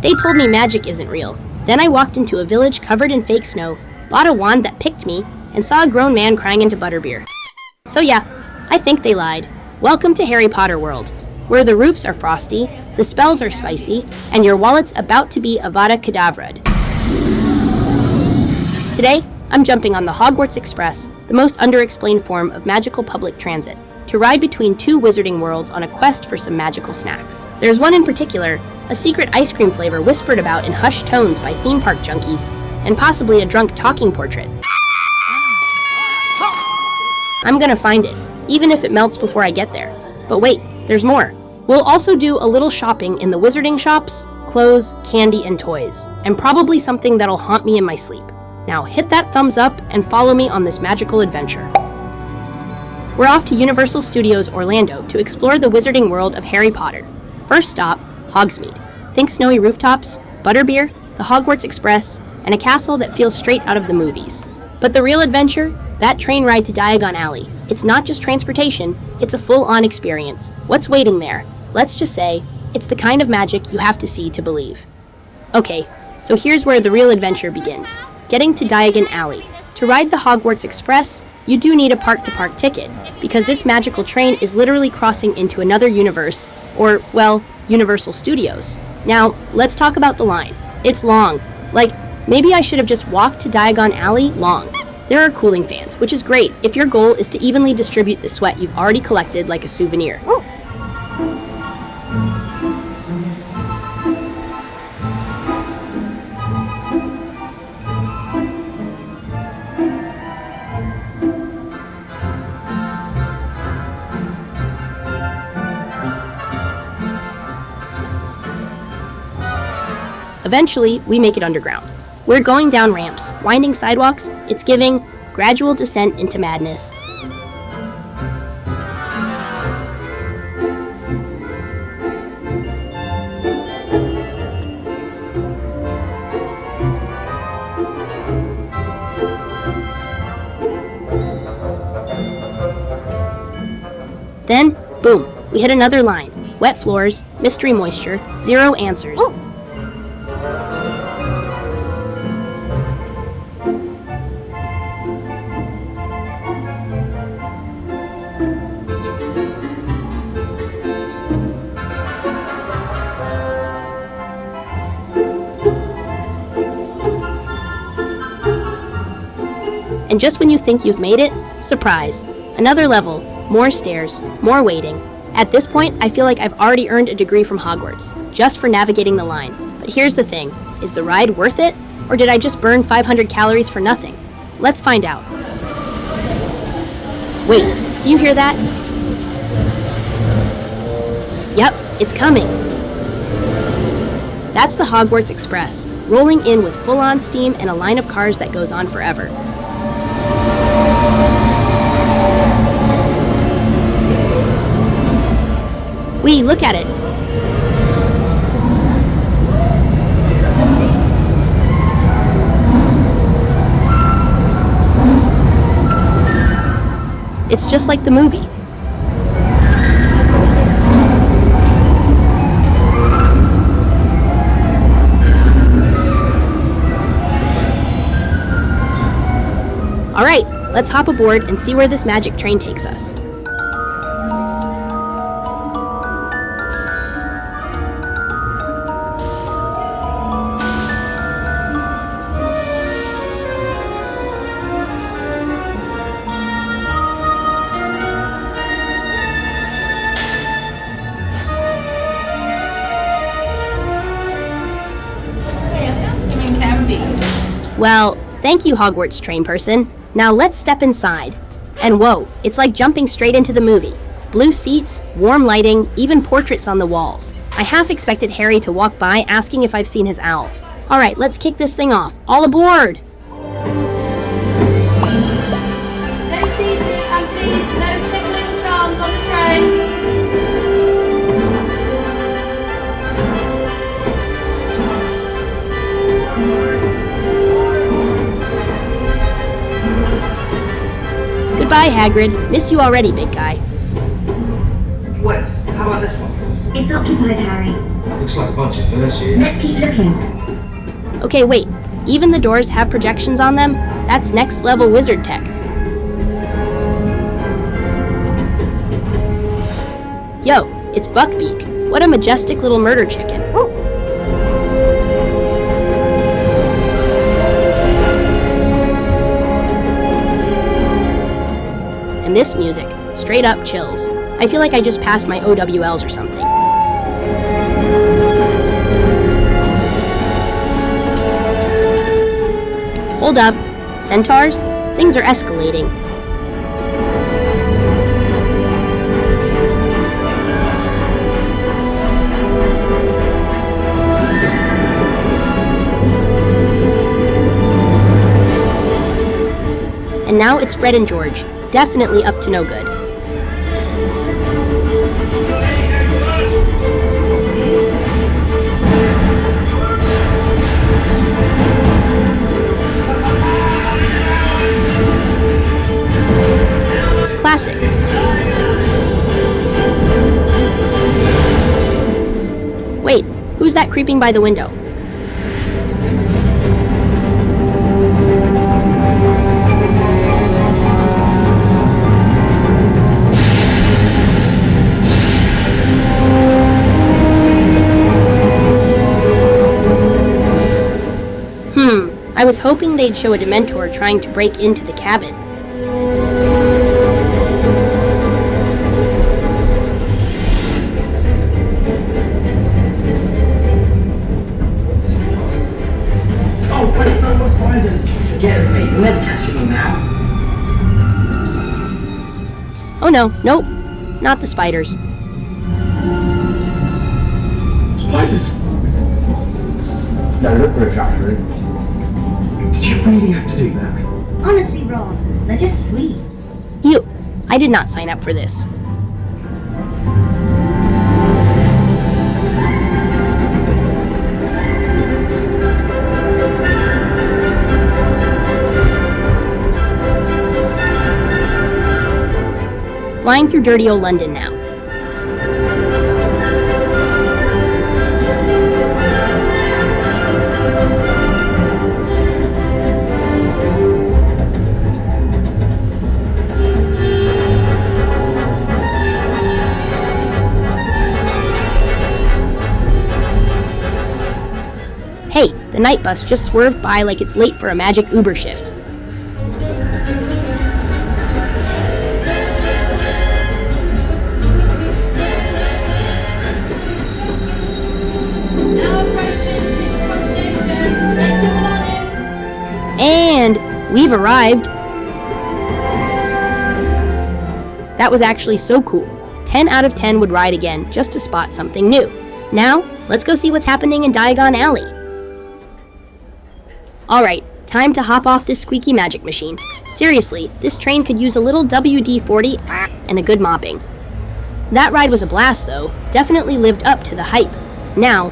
They told me magic isn't real. Then I walked into a village covered in fake snow, bought a wand that picked me, and saw a grown man crying into Butterbeer. So yeah, I think they lied. Welcome to Harry Potter world, where the roofs are frosty, the spells are spicy, and your wallet's about to be Avada Kedavra. Today, I'm jumping on the Hogwarts Express, the most underexplained form of magical public transit, to ride between two wizarding worlds on a quest for some magical snacks. There's one in particular, a secret ice cream flavor whispered about in hushed tones by theme park junkies, and possibly a drunk talking portrait. I'm gonna find it, even if it melts before I get there. But wait, there's more. We'll also do a little shopping in the wizarding shops, clothes, candy, and toys, and probably something that'll haunt me in my sleep. Now hit that thumbs up and follow me on this magical adventure. We're off to Universal Studios Orlando to explore the wizarding world of Harry Potter. First stop, Hogsmeade. Think snowy rooftops, Butterbeer, the Hogwarts Express, and a castle that feels straight out of the movies. But the real adventure? That train ride to Diagon Alley. It's not just transportation, it's a full-on experience. What's waiting there? Let's just say, it's the kind of magic you have to see to believe. Okay, so here's where the real adventure begins. Getting to Diagon Alley. To ride the Hogwarts Express, you do need a park-to-park ticket, because this magical train is literally crossing into another universe, or, well, Universal Studios. Now, let's talk about the line. It's long. Like, maybe I should have just walked to Diagon Alley long. There are cooling fans, which is great if your goal is to evenly distribute the sweat you've already collected like a souvenir. Eventually, we make it underground. We're going down ramps, winding sidewalks. It's giving gradual descent into madness. Then, boom, we hit another line. Wet floors, mystery moisture, zero answers. And just when you think you've made it, surprise. Another level, more stairs, more waiting. At this point, I feel like I've already earned a degree from Hogwarts, just for navigating the line. But here's the thing, is the ride worth it? Or did I just burn 500 calories for nothing? Let's find out. Wait, do you hear that? Yep, it's coming. That's the Hogwarts Express, rolling in with full-on steam and a line of cars that goes on forever. Wee, look at it. It's just like the movie. All right, let's hop aboard and see where this magic train takes us. Well, thank you, Hogwarts train person. Now let's step inside. And whoa, it's like jumping straight into the movie. Blue seats, warm lighting, even portraits on the walls. I half expected Harry to walk by asking if I've seen his owl. All right, let's kick this thing off. All aboard! No seating and please no tickling charms on the train. Goodbye, Hagrid. Miss you already, big guy. Wait, how about this one? It's occupied, Harry. Looks like a bunch of first years. Let's keep looking. Okay, wait. Even the doors have projections on them? That's next level wizard tech. Yo, it's Buckbeak. What a majestic little murder chicken. And this music, straight up chills. I feel like I just passed my OWLs or something. Hold up. Centaurs? Things are escalating. And now it's Fred and George. Definitely up to no good. Classic. Wait, who's that creeping by the window? I was hoping they'd show a Dementor trying to break into the cabin. Oh, wait, no more spiders! Forget it, mate. You'll never catch me now. Oh no, nope, not the spiders. Spiders? No, look rich, actually. Did you really have to do that? Honestly, Ron, they're just sweet. Ew, I did not sign up for this. Flying through dirty old London now. Hey, the night bus just swerved by like it's late for a magic Uber shift. Now approaching King's Cross Station. Take your belongings. And we've arrived. That was actually so cool. 10 out of 10 would ride again just to spot something new. Now, let's go see what's happening in Diagon Alley. Alright, time to hop off this squeaky magic machine. Seriously, this train could use a little WD-40 and a good mopping. That ride was a blast though, definitely lived up to the hype. Now,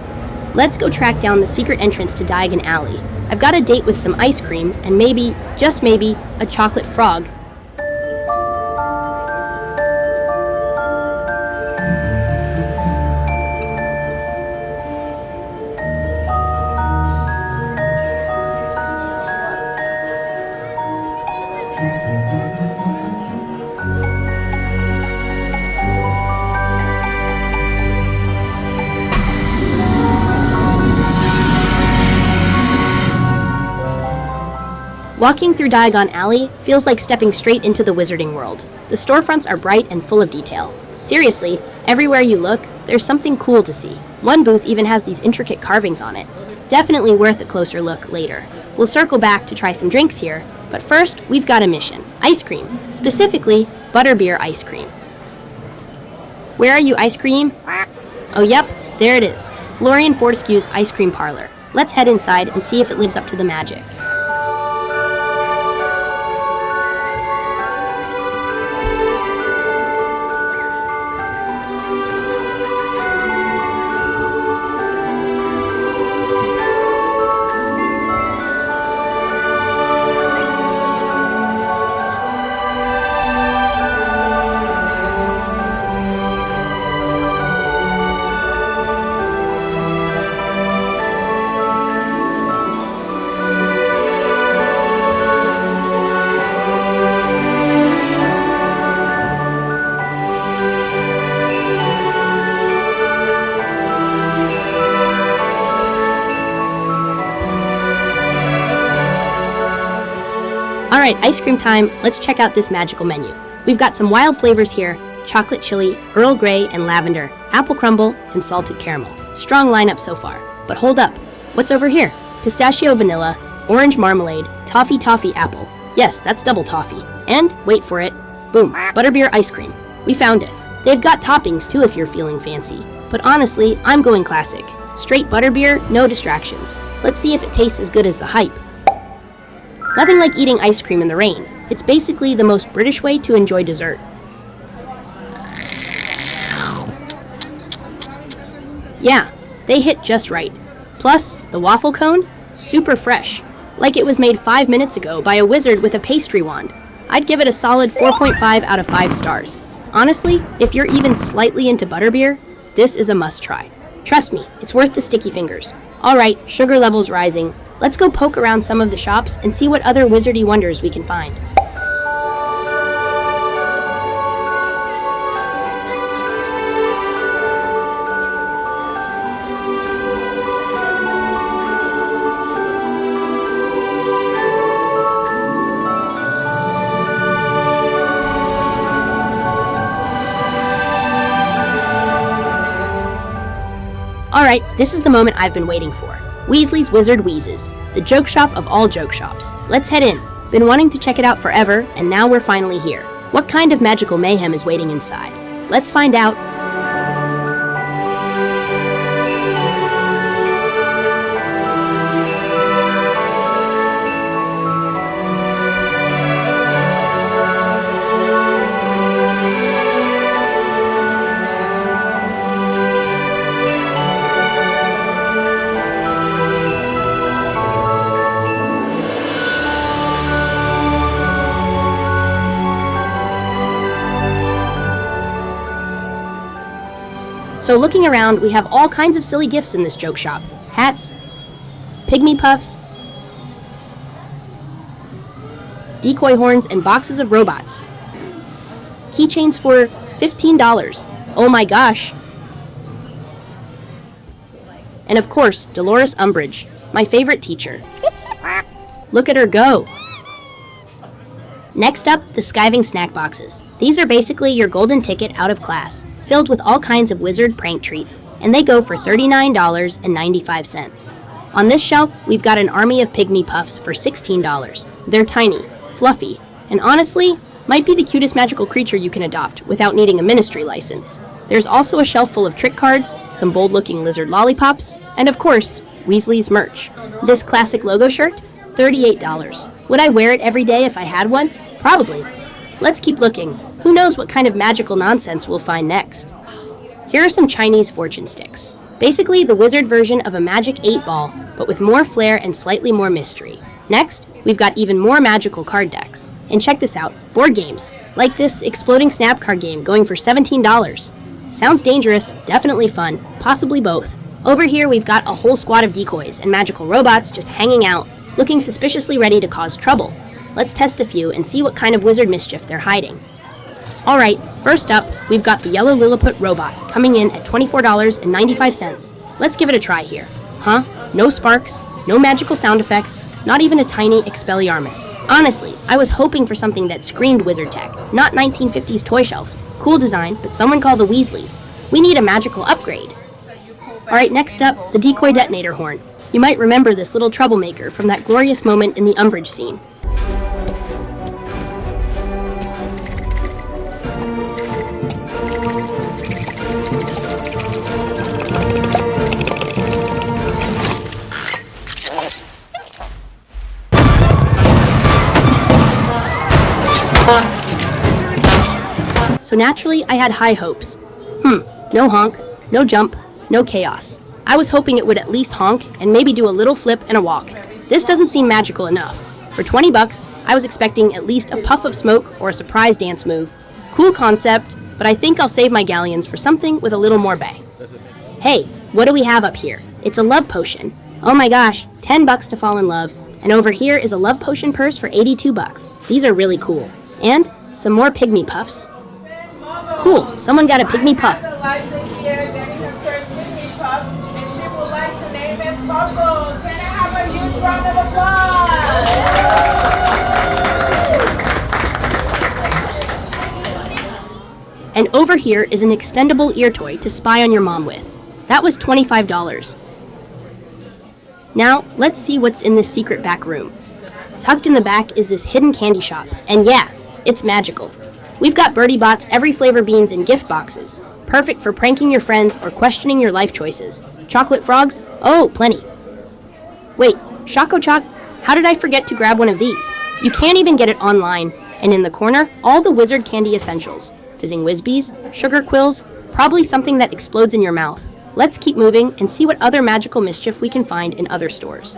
let's go track down the secret entrance to Diagon Alley. I've got a date with some ice cream and maybe, just maybe, a chocolate frog. Walking through Diagon Alley feels like stepping straight into the wizarding world. The storefronts are bright and full of detail. Seriously, everywhere you look, there's something cool to see. One booth even has these intricate carvings on it. Definitely worth a closer look later. We'll circle back to try some drinks here, but first, we've got a mission. Ice cream. Specifically, Butterbeer ice cream. Where are you, ice cream? Oh yep, there it is. Florian Fortescue's ice cream parlor. Let's head inside and see if it lives up to the magic. Alright, ice cream time. Let's check out this magical menu. We've got some wild flavors here: chocolate chili, Earl Grey and lavender, apple crumble, and salted caramel. Strong lineup so far. But hold up. What's over here? Pistachio vanilla, orange marmalade, toffee apple. Yes, that's double toffee. And, wait for it, boom, butterbeer ice cream. We found it. They've got toppings too if you're feeling fancy. But honestly, I'm going classic. Straight butterbeer, no distractions. Let's see if it tastes as good as the hype. Nothing like eating ice cream in the rain. It's basically the most British way to enjoy dessert. Yeah, they hit just right. Plus, the waffle cone, super fresh. Like it was made 5 minutes ago by a wizard with a pastry wand. I'd give it a solid 4.5 out of 5 stars. Honestly, if you're even slightly into butterbeer, this is a must-try. Trust me, it's worth the sticky fingers. Alright, sugar levels rising. Let's go poke around some of the shops and see what other wizardy wonders we can find. Alright, this is the moment I've been waiting for. Weasley's Wizard Wheezes, the joke shop of all joke shops. Let's head in. Been wanting to check it out forever, and now we're finally here. What kind of magical mayhem is waiting inside? Let's find out. So looking around, we have all kinds of silly gifts in this joke shop. Hats, pygmy puffs, decoy horns, and boxes of robots. Keychains for $15. Oh my gosh. And of course, Dolores Umbridge, my favorite teacher. Look at her go. Next up, the skiving snack boxes. These are basically your golden ticket out of class, filled with all kinds of wizard prank treats, and they go for $39.95. On this shelf, we've got an army of pygmy puffs for $16. They're tiny, fluffy, and honestly, might be the cutest magical creature you can adopt without needing a ministry license. There's also a shelf full of trick cards, some bold-looking lizard lollipops, and of course, Weasley's merch. This classic logo shirt, $38. Would I wear it every day if I had one? Probably. Let's keep looking. Who knows what kind of magical nonsense we'll find next? Here are some Chinese fortune sticks. Basically the wizard version of a magic 8-ball, but with more flair and slightly more mystery. Next, we've got even more magical card decks. And check this out, board games. Like this exploding snap card game going for $17. Sounds dangerous, definitely fun, possibly both. Over here we've got a whole squad of decoys and magical robots just hanging out, looking suspiciously ready to cause trouble. Let's test a few and see what kind of wizard mischief they're hiding. Alright, first up, we've got the yellow Lilliput robot, coming in at $24.95. Let's give it a try here. Huh? No sparks, no magical sound effects, not even a tiny Expelliarmus. Honestly, I was hoping for something that screamed wizard tech, not 1950s toy shelf. Cool design, but someone call the Weasleys. We need a magical upgrade. Alright, next up, the decoy detonator horn. You might remember this little troublemaker from that glorious moment in the Umbridge scene. So naturally, I had high hopes. No honk, no jump, no chaos. I was hoping it would at least honk and maybe do a little flip and a walk. This doesn't seem magical enough. For $20, I was expecting at least a puff of smoke or a surprise dance move. Cool concept, but I think I'll save my galleons for something with a little more bang. Hey, what do we have up here? It's a love potion. Oh my gosh, $10 to fall in love. And over here is a love potion purse for $82. These are really cool. And some more pygmy puffs. Cool, someone got a pygmy puff. And over here is an extendable ear toy to spy on your mom with. That was $25. Now, let's see what's in this secret back room. Tucked in the back is this hidden candy shop, and yeah, it's magical. We've got Birdie Bot's every flavor beans in gift boxes, perfect for pranking your friends or questioning your life choices. Chocolate frogs? Oh, plenty. Wait, Choco Choc? How did I forget to grab one of these? You can't even get it online, and in the corner, all the wizard candy essentials. Fizzing Whizbees, sugar quills, probably something that explodes in your mouth. Let's keep moving and see what other magical mischief we can find in other stores.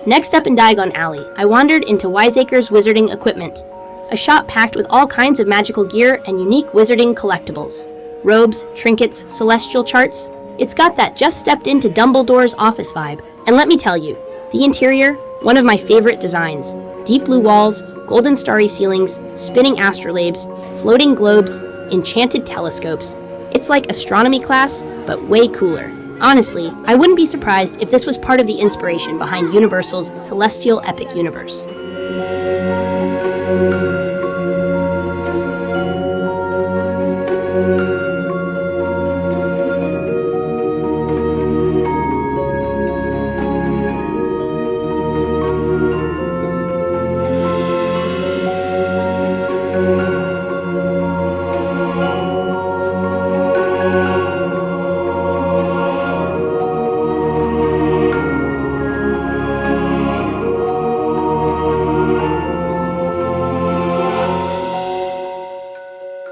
Next up in Diagon Alley, I wandered into Wiseacre's Wizarding Equipment, a shop packed with all kinds of magical gear and unique wizarding collectibles. Robes, trinkets, celestial charts. It's got that just stepped into Dumbledore's office vibe. And let me tell you, the interior, one of my favorite designs. Deep blue walls, golden starry ceilings, spinning astrolabes, floating globes, enchanted telescopes. It's like astronomy class, but way cooler. Honestly, I wouldn't be surprised if this was part of the inspiration behind Universal's celestial epic universe.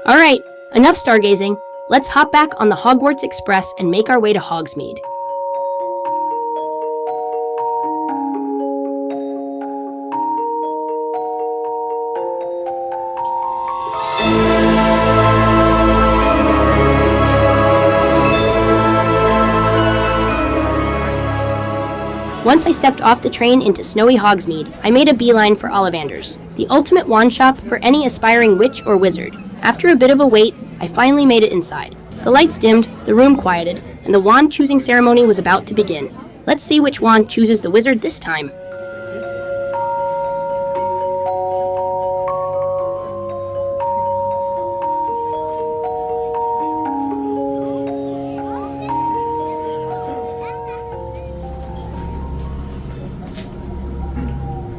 Alright, enough stargazing. Let's hop back on the Hogwarts Express and make our way to Hogsmeade. Once I stepped off the train into snowy Hogsmeade, I made a beeline for Ollivander's, the ultimate wand shop for any aspiring witch or wizard. After a bit of a wait, I finally made it inside. The lights dimmed, the room quieted, and the wand choosing ceremony was about to begin. Let's see which wand chooses the wizard this time.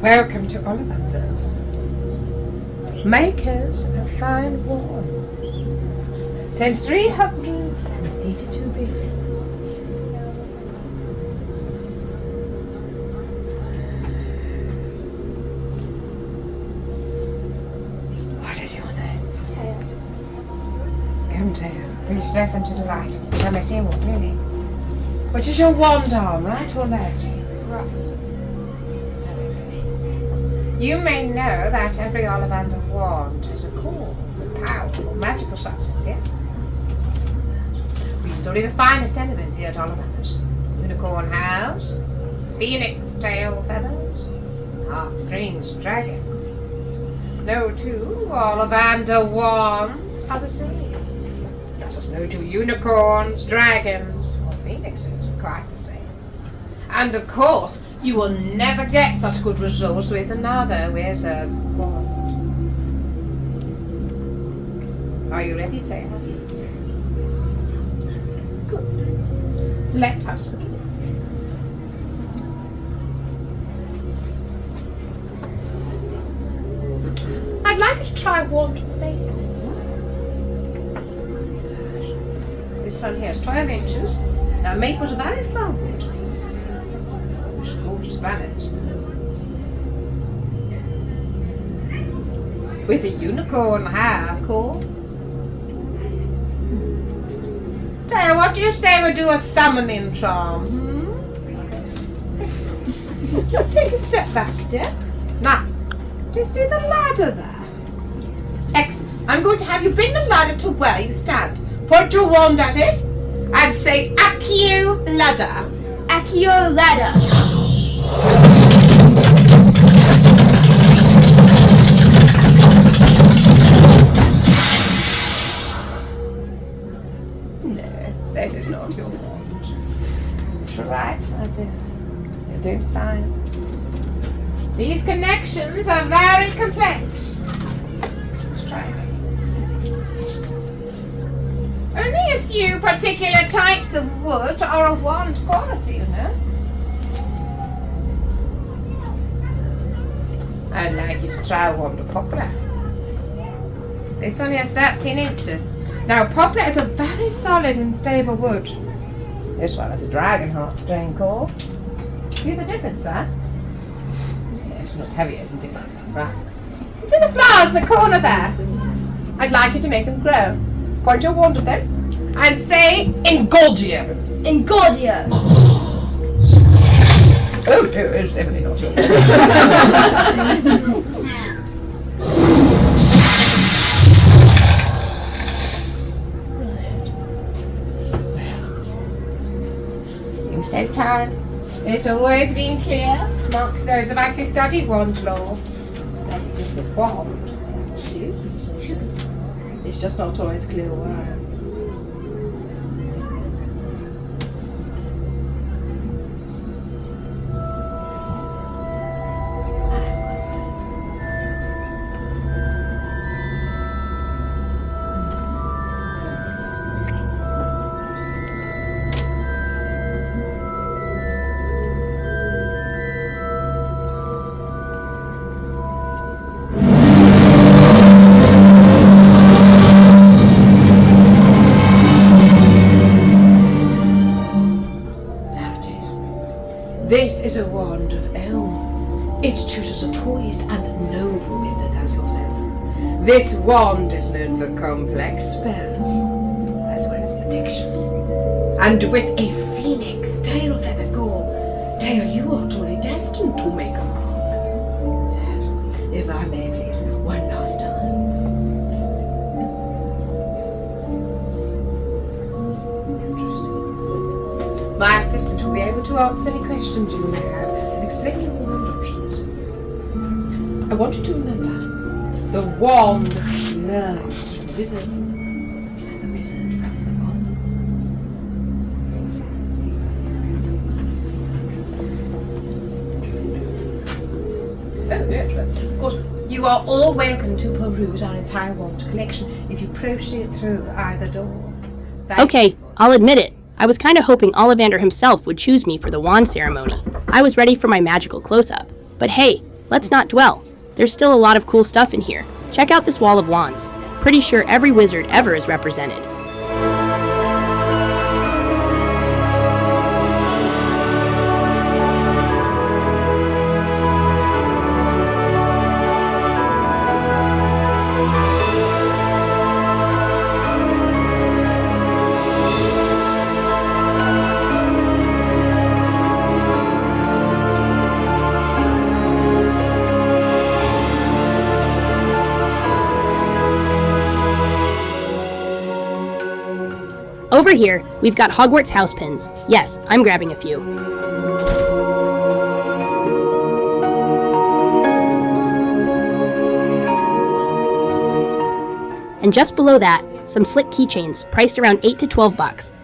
Welcome to Ollivander's, makers of fine wands, since 382 BC. What is your name? Tail. Come, Tail. Please step into the light. Shall I see more clearly? Which is your wand arm, right or left? Right. You may know that every Ollivander wand is a cool, powerful, magical substance, yes? We use only the finest elements here at Ollivander's. Unicorn hairs, phoenix tail feathers, heartstrings, dragons. No two Ollivander wands are the same. Just as no two unicorns, dragons, or phoenixes are quite the same. And of course, you will never get such good results with another wizard's wand. Are you ready, Taylor? Good. Let us begin. I'd like you to try wand maple. This one here is 12 inches. Now maple's a very firm wood. Gorgeous valleys. With a unicorn hair core. Taylor, what do you say we do a summoning charm? Take a step back, dear. Now, do you see the ladder there? Yes. Excellent. I'm going to have you bring the ladder to where you stand. Point your wand at it and say Accio ladder. Accio ladder. No, that is not your wand. Right, my dear. You're doing fine. These connections are very complex. Let's try it. Only a few particular types of wood are of wand quality, you know. I'd like you to try a wand of poplar. This only has 13 inches. Now, poplar is a very solid and stable wood. This one has a dragon heartstring core. See the difference there? Yeah, it's not heavy, isn't it? Right. You see the flowers in the corner there? I'd like you to make them grow. Point your wand at them and say Ingoldio. Ingordia. Oh, no, it's definitely not your Things take time. It's always been clear, amongst those of us who studied wand law, that it is the wand that chooses you. It's just not always clear why. This is a wand of elm. It chooses a poised and noble wizard as yourself. This wand is known for complex spells, as well as protection. And with a phoenix tail feather gall, Tail, you are truly destined to make a mark. If I may please, one last time. My assistant will be able to answer any questions you may have and explain your wand options. I want you to remember, the wand learns from the wizard, and the wizard from the wand. Oh, yes, of course, you are all welcome to peruse our entire wand collection if you proceed through either door. Okay, I'll admit it. I was kind of hoping Ollivander himself would choose me for the wand ceremony. I was ready for my magical close-up. But hey, let's not dwell. There's still a lot of cool stuff in here. Check out this wall of wands. Pretty sure every wizard ever is represented. Over here, we've got Hogwarts house pins. Yes, I'm grabbing a few. And just below that, some slick keychains priced around 8 to 12 bucks.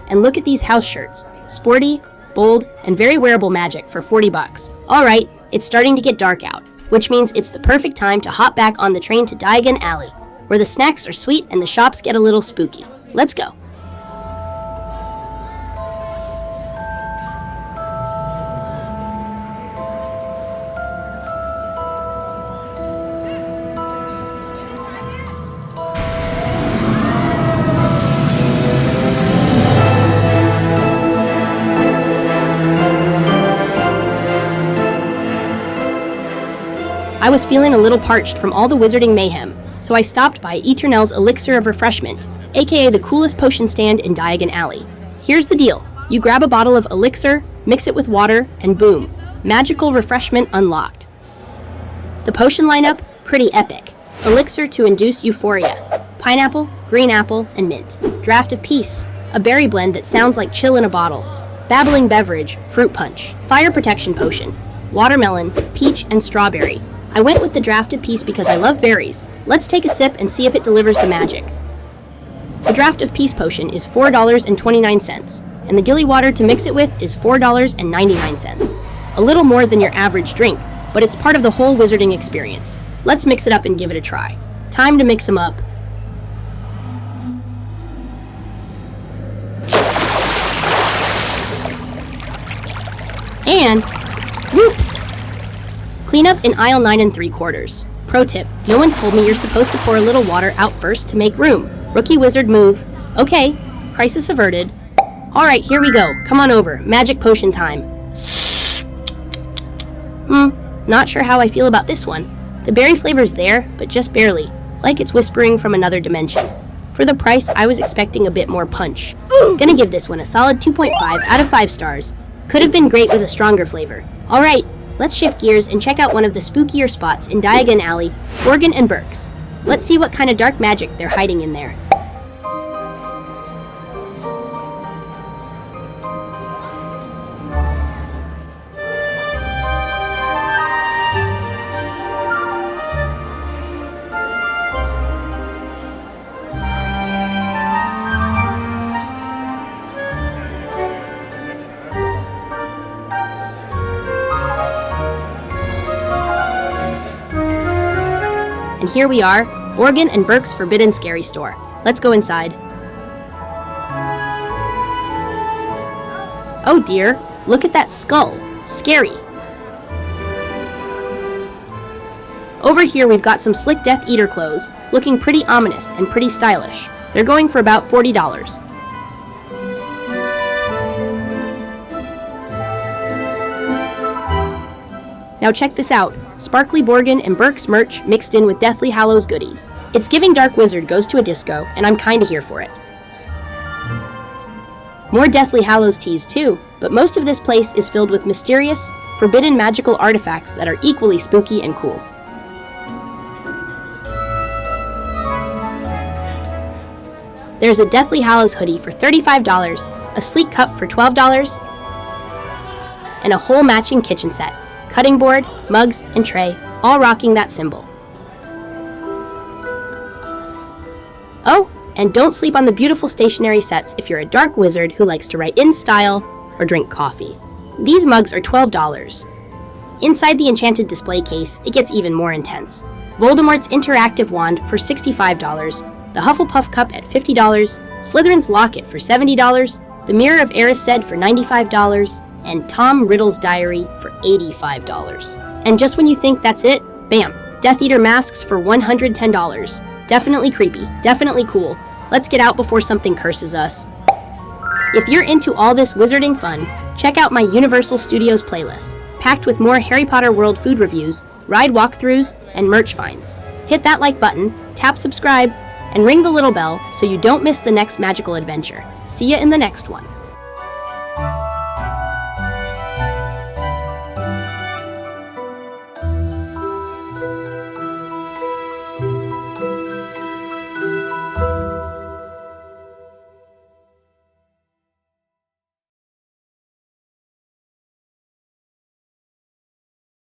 And look at these house shirts. Sporty, bold, and very wearable magic for 40 bucks. Alright, it's starting to get dark out, which means it's the perfect time to hop back on the train to Diagon Alley, where the snacks are sweet and the shops get a little spooky. Let's go. I was feeling a little parched from all the wizarding mayhem, so I stopped by Eternel's Elixir of Refreshment, aka the coolest potion stand in Diagon Alley. Here's the deal. You grab a bottle of elixir, mix it with water, and boom, magical refreshment unlocked. The potion lineup, pretty epic. Elixir to induce euphoria. Pineapple, green apple, and mint. Draft of Peace, a berry blend that sounds like chill in a bottle. Babbling beverage, fruit punch. Fire protection potion. Watermelon, peach, and strawberry. I went with the Draft of Peace because I love berries. Let's take a sip and see if it delivers the magic. The Draft of Peace potion is $4.29, and the Gilly water to mix it with is $4.99. A little more than your average drink, but it's part of the whole wizarding experience. Let's mix it up and give it a try. Time to mix them up. And, whoops! Clean up in aisle 9 3/4. Pro tip, no one told me you're supposed to pour a little water out first to make room. Rookie wizard move. Okay, crisis averted. Alright, here we go. Come on over. Magic potion time. Not sure how I feel about this one. The berry flavor's there, but just barely. Like it's whispering from another dimension. For the price, I was expecting a bit more punch. Gonna give this one a solid 2.5 out of 5 stars. Could have been great with a stronger flavor. Alright, let's shift gears and check out one of the spookier spots in Diagon Alley, Borgin and Burke's. Let's see what kind of dark magic they're hiding in there. And here we are, Borgin and Burke's Forbidden Scary Store. Let's go inside. Oh dear, look at that skull. Scary. Over here we've got some slick Death Eater clothes, looking pretty ominous and pretty stylish. They're going for about $40. Now check this out, sparkly Borgin and Burke's merch mixed in with Deathly Hallows goodies. It's giving Dark Wizard goes to a disco, and I'm kinda here for it. More Deathly Hallows teas too, but most of this place is filled with mysterious, forbidden magical artifacts that are equally spooky and cool. There's a Deathly Hallows hoodie for $35, a sleek cup for $12, and a whole matching kitchen set. Cutting board, mugs, and tray, all rocking that symbol. Oh, and don't sleep on the beautiful stationery sets if you're a dark wizard who likes to write in style or drink coffee. These mugs are $12. Inside the enchanted display case, it gets even more intense. Voldemort's interactive wand for $65, the Hufflepuff cup at $50, Slytherin's locket for $70, the Mirror of Erised for $95, and Tom Riddle's diary for $85. And just when you think that's it, bam, Death Eater masks for $110. Definitely creepy, definitely cool. Let's get out before something curses us. If you're into all this wizarding fun, check out my Universal Studios playlist, packed with more Harry Potter World food reviews, ride walkthroughs, and merch finds. Hit that like button, tap subscribe, and ring the little bell so you don't miss the next magical adventure. See ya in the next one.